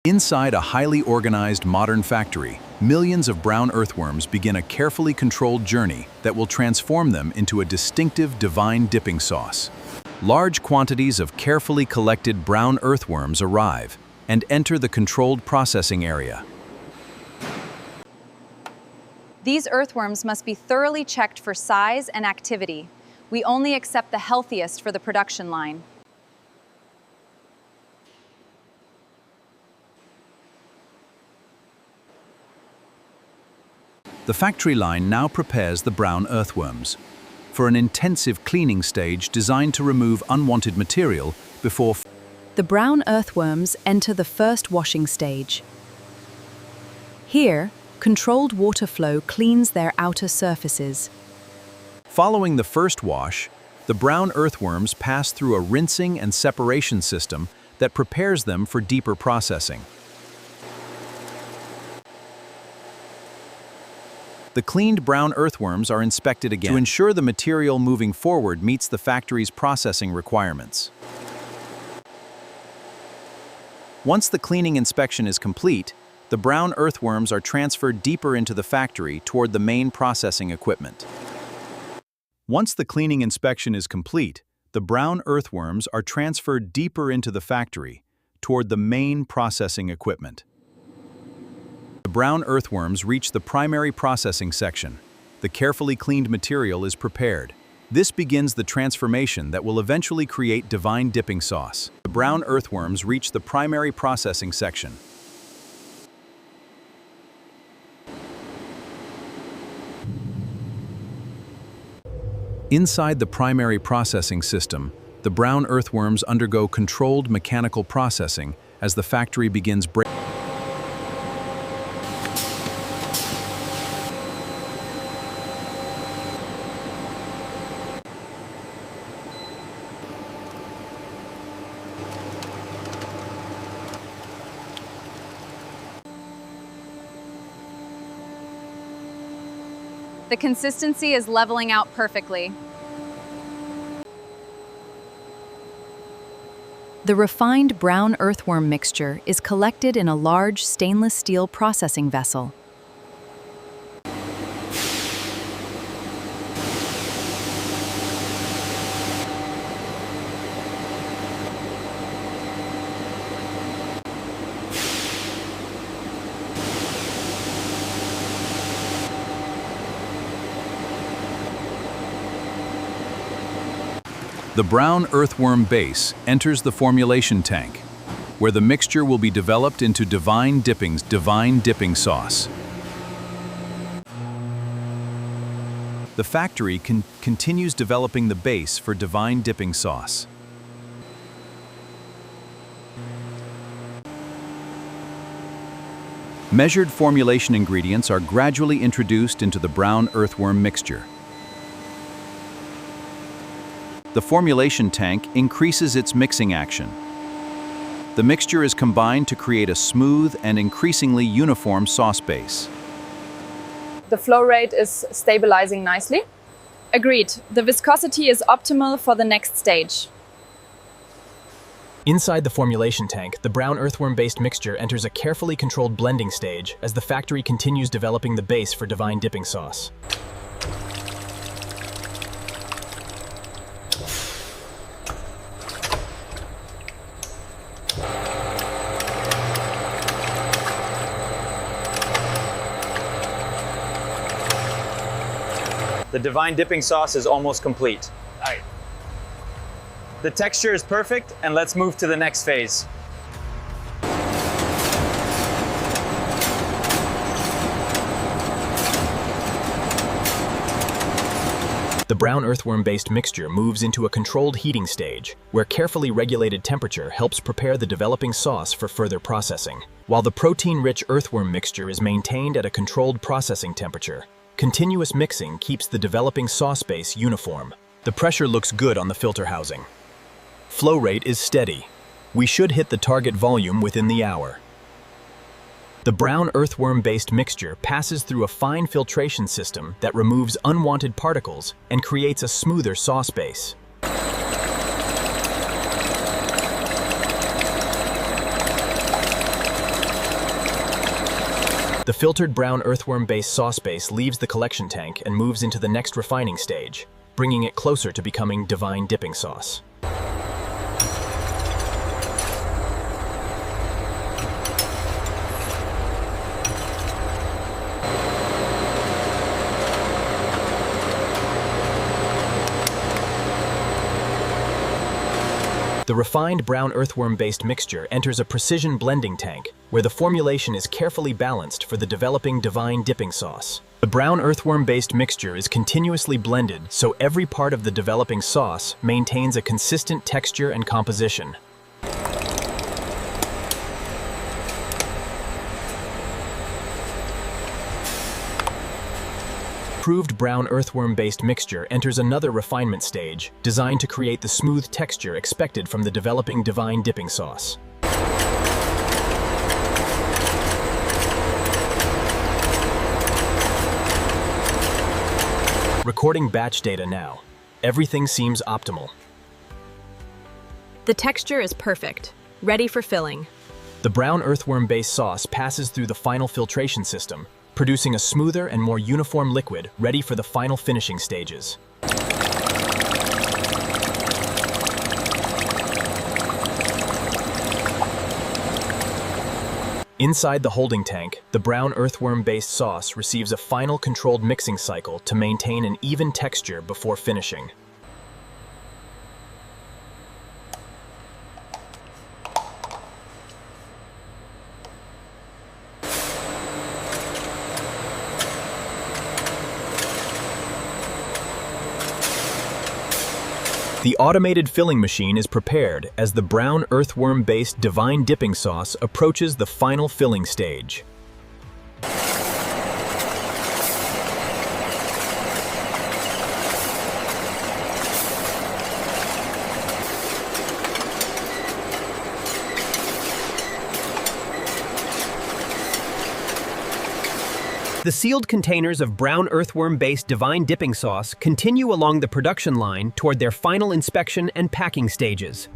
Inside a highly organized modern factory, millions of brown earthworms begin a carefully controlled journey that will transform them into a distinctive divine dipping sauce. Large quantities of carefully collected brown earthworms arrive and enter the controlled processing area. These earthworms must be thoroughly checked for size and activity. We only accept the healthiest for the production line. The factory line now prepares the brown earthworms for an intensive cleaning stage designed to remove unwanted material before. The brown earthworms enter the first washing stage. Here, controlled water flow cleans their outer surfaces. Following the first wash, the brown earthworms pass through a rinsing and separation system that prepares them for deeper processing. The cleaned brown earthworms are inspected again to ensure the material moving forward meets the factory's processing requirements. Once the cleaning inspection is complete, the brown earthworms are transferred deeper into the factory toward the main processing equipment. Once the cleaning inspection is complete, the brown earthworms are transferred deeper into the factory toward the main processing equipment. The brown earthworms reach the primary processing section. The carefully cleaned material is prepared. This begins the transformation that will eventually create divine dipping sauce. The brown earthworms reach the primary processing section. Inside the primary processing system, the brown earthworms undergo controlled mechanical processing as the factory begins breaking. The consistency is leveling out perfectly. The refined brown earthworm mixture is collected in a large stainless steel processing vessel. The brown earthworm base enters the formulation tank, where the mixture will be developed into divine dipping sauce. The factory continues developing the base for divine dipping sauce. Measured formulation ingredients are gradually introduced into the brown earthworm mixture. The formulation tank increases its mixing action. The mixture is combined to create a smooth and increasingly uniform sauce base. The flow rate is stabilizing nicely. Agreed. The viscosity is optimal for the next stage. Inside the formulation tank, the brown earthworm-based mixture enters a carefully controlled blending stage as the factory continues developing the base for divine dipping sauce. The divine dipping sauce is almost complete. All right. The texture is perfect, and let's move to the next phase. The brown earthworm-based mixture moves into a controlled heating stage, where carefully regulated temperature helps prepare the developing sauce for further processing. While the protein-rich earthworm mixture is maintained at a controlled processing temperature, continuous mixing keeps the developing sauce base uniform. The pressure looks good on the filter housing. Flow rate is steady. We should hit the target volume within the hour. The brown earthworm-based mixture passes through a fine filtration system that removes unwanted particles and creates a smoother sauce base. The filtered brown earthworm-based sauce base leaves the collection tank and moves into the next refining stage, bringing it closer to becoming divine dipping sauce. The refined brown earthworm-based mixture enters a precision blending tank, where the formulation is carefully balanced for the developing divine dipping sauce. The brown earthworm-based mixture is continuously blended so every part of the developing sauce maintains a consistent texture and composition. Improved brown earthworm-based mixture enters another refinement stage, designed to create the smooth texture expected from the developing divine dipping sauce. Recording batch data now. Everything seems optimal. The texture is perfect, ready for filling. The brown earthworm-based sauce passes through the final filtration system, producing a smoother and more uniform liquid ready for the final finishing stages. Inside the holding tank, the brown earthworm-based sauce receives a final controlled mixing cycle to maintain an even texture before finishing. The automated filling machine is prepared as the brown earthworm-based divine dipping sauce approaches the final filling stage. The sealed containers of brown earthworm-based divine dipping sauce continue along the production line toward their final inspection and packing stages.